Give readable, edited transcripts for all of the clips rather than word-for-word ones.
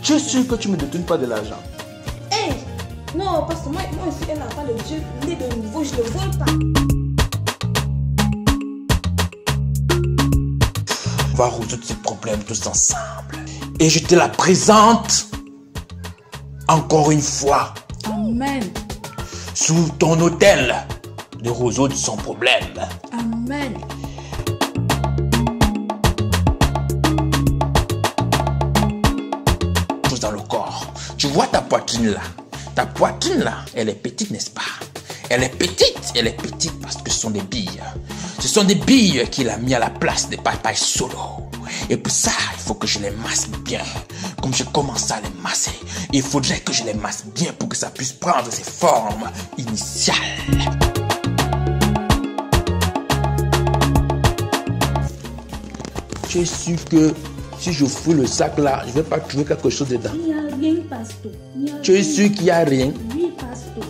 Tu es sûr que tu ne me détournes pas de l'argent? Hey! Non, parce que moi je suis un enfant de Dieu, né de nouveau, je ne vole pas. On va résoudre ces problèmes tous ensemble. Et je te la présente encore une fois. Amen. Sous ton autel de résoudre son problème. Amen. Tout dans le corps. Tu vois ta poitrine là? Ta poitrine là, elle est petite, n'est-ce pas? Elle est petite parce que ce sont des billes. Ce sont des billes qu'il a mis à la place des papaye solo. Et pour ça, il faut que je les masse bien. Comme je commence à les masser, il faudrait que je les masse bien pour que ça puisse prendre ses formes initiales. Tu es sûr que si je fouille le sac là, je ne vais pas trouver quelque chose dedans? Il n'y a rien, pasteur. Tu es sûr qu'il n'y a rien? Oui, pasteur.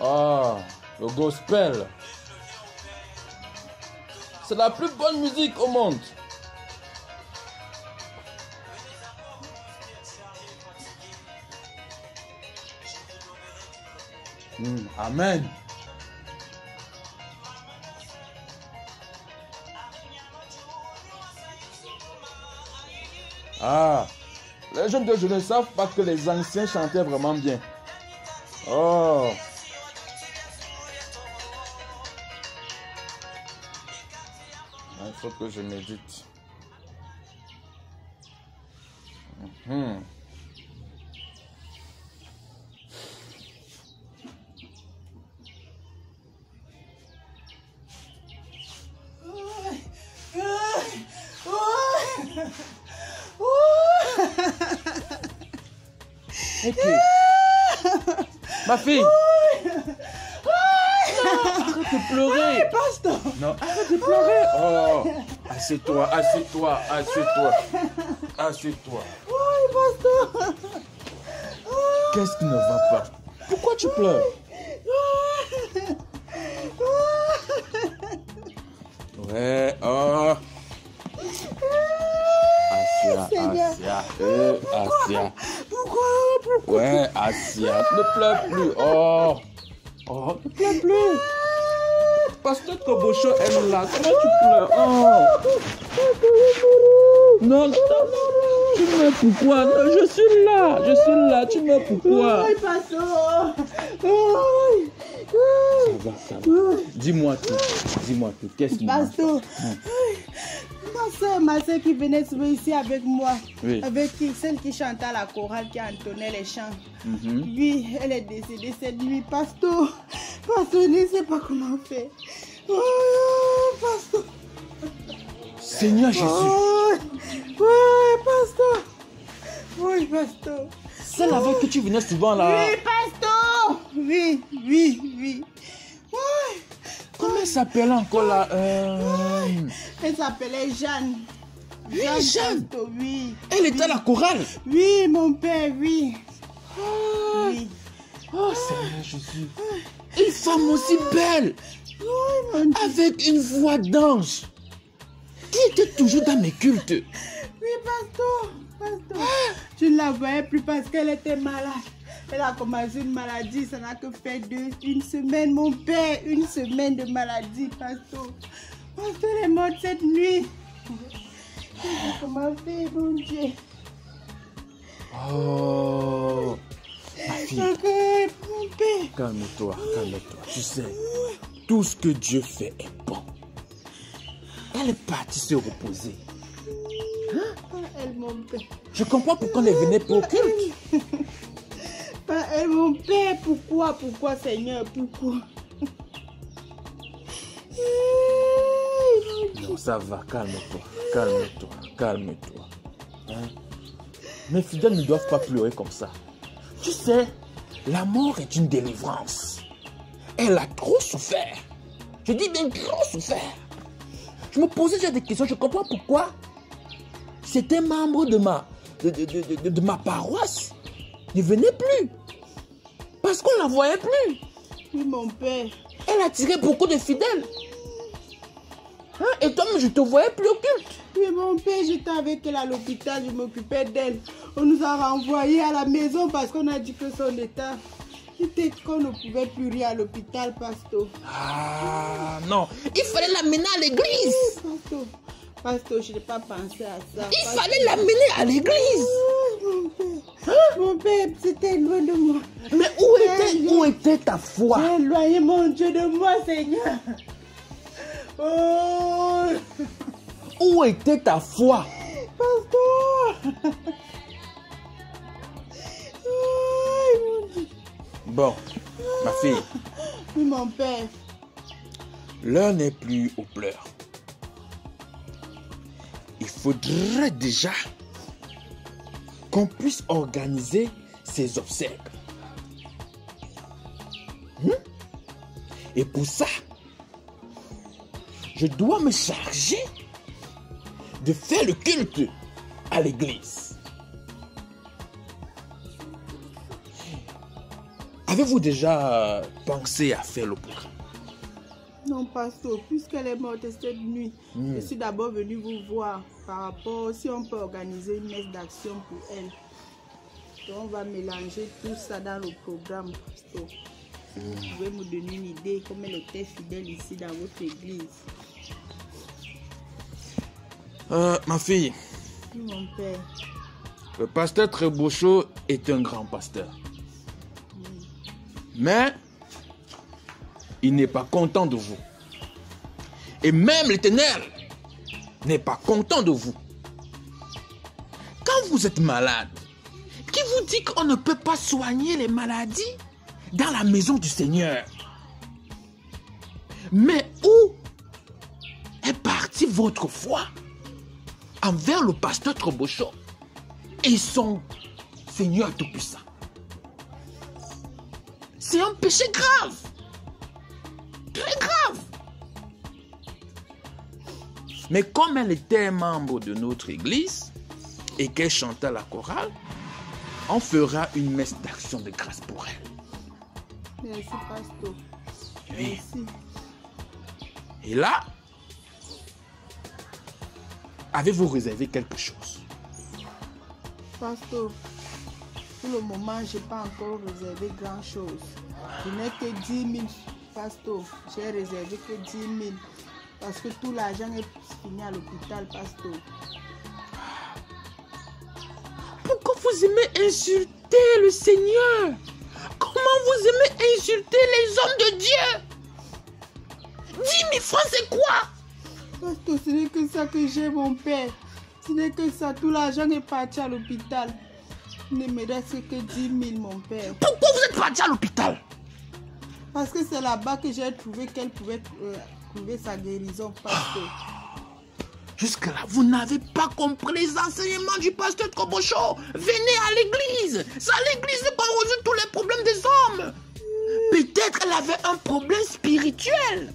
Ah, le gospel. C'est la plus bonne musique au monde. Amen. Ah, les jeunes de ne savent pas que les anciens chantaient vraiment bien. Oh. Il faut que je médite. Ok. Ma fille. Arrête de pleurer. Pasteur. Non, arrête de pleurer. Oh, assieds-toi, assieds-toi, assieds-toi. Assieds-toi. Oui, pasteur. Qu'est-ce qui ne va pas? Pourquoi tu pleures? Ouais, oh. Asia, Asia, Asia. Pourquoi? Ouais, Asia, ne pleure plus. Oh, oh, ne pleure plus. Pasteur Kobocho est là. Comment tu pleures? Oh. Non, non, tu meurs pourquoi? Non, je suis là, tu meurs pourquoi? Oui, pasteur. Ça va. Dis-moi tout, qu'est-ce qui m'a fait? Pasteur, ma soeur qui venait souvent ici avec moi, Oui. avec celle qui chantait à la chorale, qui entonnait les chants. Oui, elle est décédée cette nuit. Pasteur, je ne sais pas comment faire. Oh, pasteur. Seigneur Jésus. Oui, pasteur. Oui, pasteur. Celle avec que tu venais souvent là. Oui, pasteur. Oui. Oui. Comment elle s'appelle encore là? Elle s'appelait Jeanne. Jeanne. Pasteur, oui. Elle était à la chorale. Oui, mon père, oui. Oui. Oh Seigneur Jésus. Une femme aussi belle. Oui, mon Dieu. Avec une voix d'ange. Qui était toujours dans mes cultes. Oui, pasteur. Je ne la voyais plus parce qu'elle était malade. Elle a commencé une maladie, ça n'a que fait une semaine, mon père, une semaine de maladie, pasteur. Pasteur est morte cette nuit. Comment faire, mon Dieu? Oh. Ma fille. Mon père. Calme-toi. Tu sais, tout ce que Dieu fait est bon. Elle est partie se reposer. Pas elle, mon père. Je comprends pourquoi elle venait pour culte. Pas elle, mon père. Pourquoi, Seigneur, pourquoi? ça va, calme-toi, calme-toi, calme-toi. Hein? Mes fidèles ne doivent pas pleurer comme ça. Tu sais, la mort est une délivrance. Elle a trop souffert. Je dis bien trop souffert. Je me posais déjà des questions, je comprends pourquoi. C'était membre de ma paroisse. Ne venait plus. Parce qu'on ne la voyait plus. Oui, mon père. Elle attirait beaucoup de fidèles. Hein? Et toi, je te voyais plus au culte. Oui, mon père, j'étais avec elle à l'hôpital, je m'occupais d'elle. On nous a renvoyés à la maison parce qu'on a dit que son état était qu'on ne pouvait plus rien à l'hôpital, pasteur. Ah non, il fallait l'amener à l'église. Pasteur, je n'ai pas pensé à ça. Il fallait l'amener à l'église. Mon père, c'était loin de moi. Mais où était ta foi? J'ai éloigné mon Dieu de moi, Seigneur. Oh. Où était ta foi? Pasteur. Oh, mon Dieu. Bon, ma fille. Oui, mon père. L'heure n'est plus aux pleurs. Il faudrait déjà qu'on puisse organiser ces obsèques. Et pour ça, je dois me charger de faire le culte à l'église. Avez-vous déjà pensé à faire le programme? Non, pasteur, puisqu'elle est morte cette nuit, je suis d'abord venu vous voir par rapport si on peut organiser une messe d'action pour elle. Donc, on va mélanger tout ça dans le programme, pasteur. Vous pouvez me donner une idée comme elle était fidèle ici dans votre église. Ma fille, Oui, mon père. le pasteur Trébochot est un grand pasteur. Mais il n'est pas content de vous. Et même l'Éternel n'est pas content de vous. Quand vous êtes malade, qui vous dit qu'on ne peut pas soigner les maladies dans la maison du Seigneur? Mais où est partie votre foi envers le pasteur Trébochot et son Seigneur Tout-Puissant? C'est un péché grave. Très grave. Mais comme elle était membre de notre église et qu'elle chantait la chorale, on fera une messe d'action de grâce pour elle. Merci, pasteur. Oui. Merci. Et là, avez-vous réservé quelque chose? Pasteur, pour le moment, je n'ai pas encore réservé grand-chose. Je n'ai que 10 000, pasteur. J'ai réservé que 10 000. Parce que tout l'argent est fini à l'hôpital, pasteur. Pourquoi vous aimez insulter le Seigneur? Comment vous aimez insulter les hommes de Dieu? 10 000 francs, c'est quoi? Pasteur, ce n'est que ça que j'ai, mon père. Ce n'est que ça. Tout l'argent est parti à l'hôpital. Il ne me reste que 10 000, mon père. Pourquoi vous êtes parti à l'hôpital? Parce que c'est là-bas que j'ai trouvé qu'elle pouvait trouver sa guérison, pasteur. Jusque-là, vous n'avez pas compris les enseignements du pasteur Trébochot. Venez à l'église. C'est à l'église qu'on résout tous les problèmes des hommes. Peut-être elle avait un problème spirituel.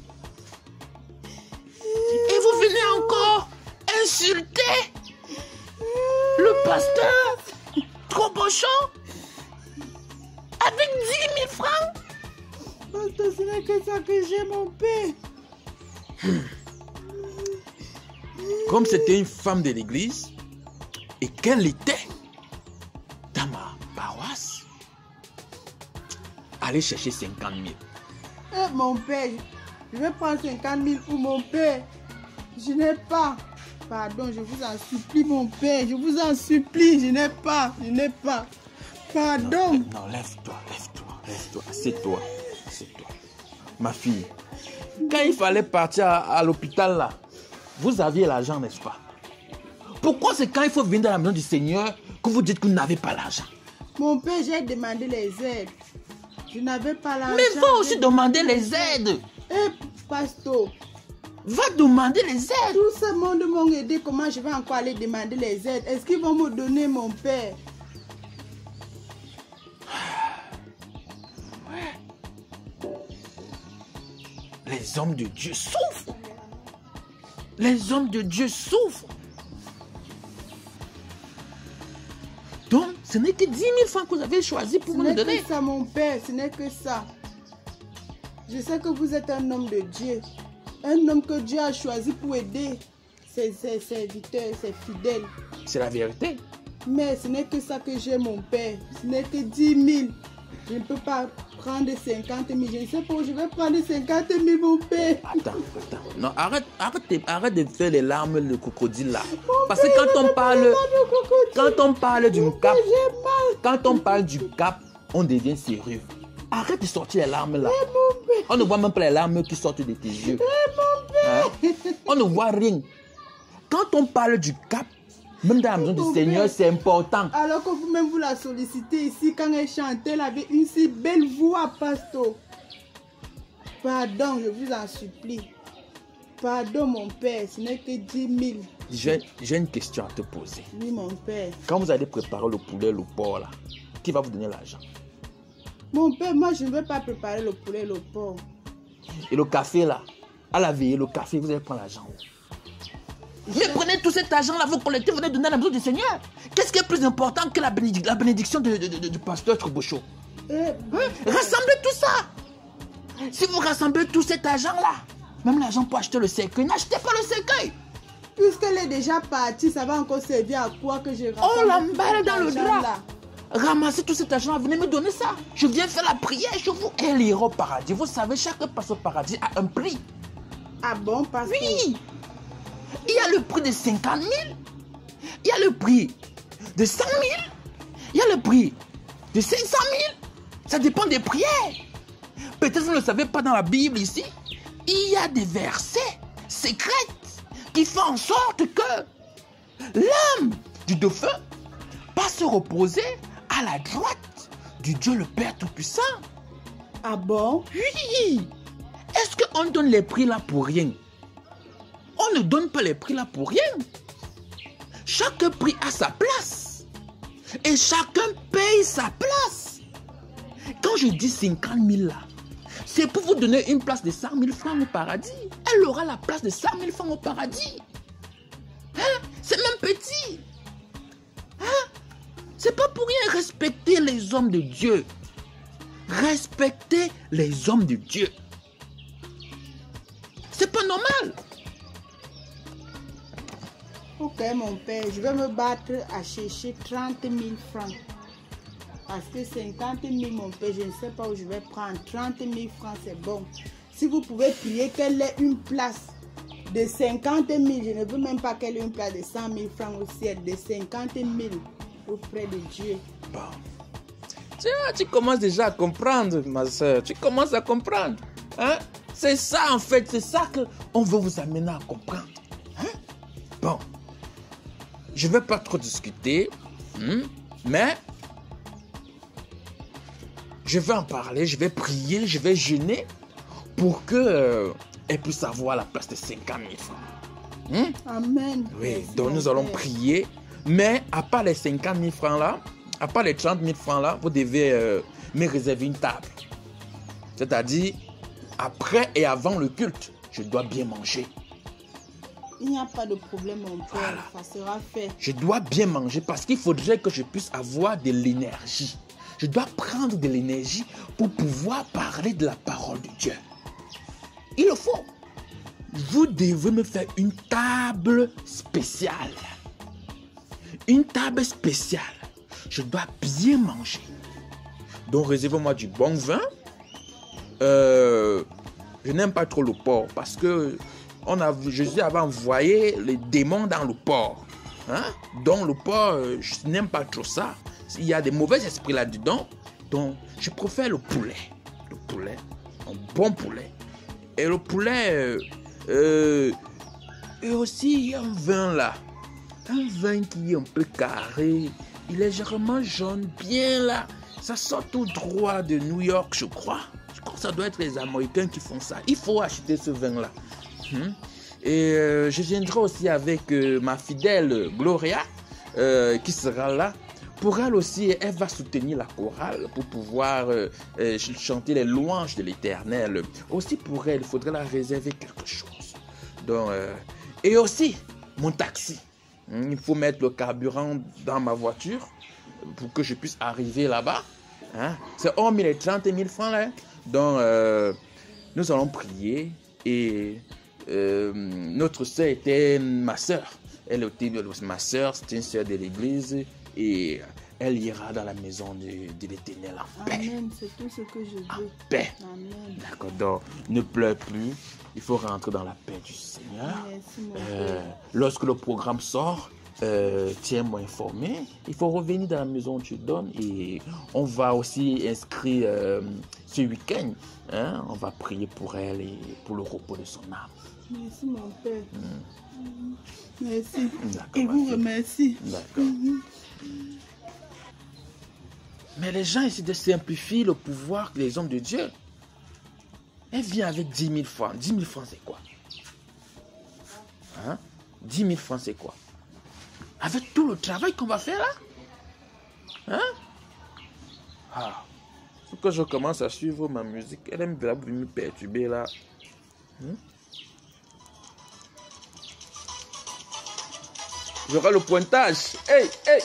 Et vous venez encore insulter le pasteur Trébochot avec 10 000 francs. Pasteur, ce n'est que ça que j'ai, mon père. Comme c'était une femme de l'église et qu'elle était dans ma paroisse, allez chercher 50 000. Eh, mon père, je vais prendre 50 000 pour mon père. Je n'ai pas. Pardon, je vous en supplie, mon père. Je vous en supplie, je n'ai pas. Je n'ai pas. Pardon. Non, lève-toi, lève-toi, lève-toi, assieds-toi, assieds-toi. Ma fille, quand il fallait partir à l'hôpital là, vous aviez l'argent, n'est-ce pas? Pourquoi c'est quand il faut venir dans la maison du Seigneur que vous dites que vous n'avez pas l'argent? Mon père, j'ai demandé les aides. Je n'avais pas l'argent. Mais il faut aussi demander les aides. Eh, pasteur, Va demander les aides. Tout ce monde m'ont aidé. Comment je vais encore aller demander les aides? Est-ce qu'ils vont me donner mon père? Les hommes de Dieu souffrent. Les hommes de Dieu souffrent. Donc, ce n'est que 10 000 francs que vous avez choisi pour me donner. Ce n'est que ça, mon père. Ce n'est que ça. Je sais que vous êtes un homme de Dieu. Un homme que Dieu a choisi pour aider ses serviteurs, ses fidèles. C'est la vérité. Mais ce n'est que ça que j'ai, mon père. Ce n'est que 10 000. Je ne peux pas prendre 50 000. Je ne sais pas où je vais prendre 50 000, mon père. Attends. Non, arrête de faire les larmes de crocodile là. Parce que quand on parle du cap, quand on parle du cap, on devient sérieux. Arrête de sortir les larmes là. On ne voit même pas les larmes qui sortent de tes yeux. Hein? On ne voit rien. Quand on parle du cap, même dans la maison du Seigneur, c'est important. Alors que vous-même vous la sollicitez ici, quand elle chantait, elle avait une si belle voix, pasteur. Pardon, je vous en supplie. Pardon, mon père, ce n'est que 10 000. J'ai une question à te poser. Oui, mon père. Quand vous allez préparer le poulet, le porc là, qui va vous donner l'argent? Mon père, moi je ne vais pas préparer le poulet, le porc. Et le café là, à la veille, le café, vous allez prendre l'argent. Mais prenez tout cet argent-là, vous collectez, venez donner à la maison du Seigneur. Qu'est-ce qui est plus important que la bénédiction du pasteur Trobocho? Rassemblez tout ça. Si vous rassemblez tout cet argent-là, même l'argent pour acheter le cercueil, n'achetez pas le cercueil. Puisqu'elle est déjà partie, ça va encore servir à quoi que je rassemble? On l'emballe dans le drap. Ramassez tout cet argent, venez me donner ça. Je viens faire la prière chez vous. Elle ira au paradis. Vous savez, chaque passe au paradis a un prix. Ah bon, parce que... Oui. Il y a le prix de 50 000. Il y a le prix de 100 000. Il y a le prix de 500 000. Ça dépend des prières. Peut-être vous ne le savez pas dans la Bible ici. Il y a des versets secrets qui font en sorte que l'âme du dauphin passe se reposer à la droite du Dieu le Père Tout-Puissant. Ah bon? Oui. Est-ce qu'on donne les prix là pour rien? On ne donne pas les prix là pour rien. Chaque prix a sa place. Et chacun paye sa place. Quand je dis 50 000 là, c'est pour vous donner une place de 100 000 francs au paradis. Elle aura la place de 100 000 francs au paradis. Hein? C'est même petit. Hein? C'est pas pour rien. Respecter les hommes de Dieu. Respecter les hommes de Dieu. C'est pas normal. Ok, mon père, je vais me battre à chercher 30 000 francs. Parce que 50 000, mon père, je ne sais pas où je vais prendre. 30 000 francs, c'est bon. Si vous pouvez prier qu'elle ait une place de 50 000, je ne veux même pas qu'elle ait une place de 100 000 francs au ciel, de 50 000 auprès de Dieu. Bon. Tu commences déjà à comprendre, ma soeur. Tu commences à comprendre. Hein? C'est ça, en fait. C'est ça qu'on veut vous amener à comprendre. Hein? Bon. Je ne vais pas trop discuter. Mais je vais en parler. Je vais prier. Je vais jeûner pour qu'elle puisse avoir la place de 50 000 francs. Amen. Oui, merci, donc nous allons père. prier. Mais à part les 50 000 francs là, à part les 30 000 francs là, vous devez me réserver une table. C'est-à-dire, après et avant le culte, je dois bien manger. Il n'y a pas de problème, mon père. Voilà. Ça sera fait. Je dois bien manger parce qu'il faudrait que je puisse avoir de l'énergie. Je dois prendre de l'énergie pour pouvoir parler de la parole de Dieu. Il le faut. Vous devez me faire une table spéciale. Une table spéciale. Je dois bien manger. Donc réservez-moi du bon vin. Je n'aime pas trop le porc parce que Jésus avait envoyé les démons dans le porc. Hein? Donc le porc, je n'aime pas trop ça. Il y a des mauvais esprits là-dedans. Donc je préfère le poulet. Le poulet, un bon poulet. Et le poulet, et aussi il y a un vin là. Un vin qui est un peu carré. Il est légèrement jaune, bien là. Ça sort tout droit de New York, je crois. Je crois que ça doit être les Américains qui font ça. Il faut acheter ce vin là. Et je viendrai aussi avec ma fidèle Gloria qui sera là. Pour elle aussi, elle va soutenir la chorale pour pouvoir chanter les louanges de l'Éternel. Aussi pour elle, il faudrait la réserver quelque chose. Donc, et aussi, mon taxi. Il faut mettre le carburant dans ma voiture pour que je puisse arriver là-bas. Hein? C'est hormis les 30 000 francs là. Donc, nous allons prier. Et notre soeur était ma soeur. Elle était ma soeur, c'était une soeur de l'église. Et elle ira dans la maison de l'Éternel en paix. Amen, c'est tout ce que je veux. En paix. Amen. D'accord, donc ne pleure plus. Il faut rentrer dans la paix du Seigneur. Merci, mon Père. Lorsque le programme sort, tiens-moi informé. Il faut revenir dans la maison où tu donnes. Et on va aussi inscrire ce week-end. Hein, on va prier pour elle et pour le repos de son âme. Merci, mon Père. Merci. D'accord, Et ma vous fille. remercie. D'accord. Mais les gens essaient de simplifier le pouvoir des hommes de Dieu. Elle vient avec 10 000 francs. 10 000 francs, c'est quoi? Hein? 10 000 francs, c'est quoi? Avec tout le travail qu'on va faire là? Hein? Ah. Faut que je commence à suivre ma musique. Elle aime bien me perturber là. J'aurai le pointage. Hey, hey!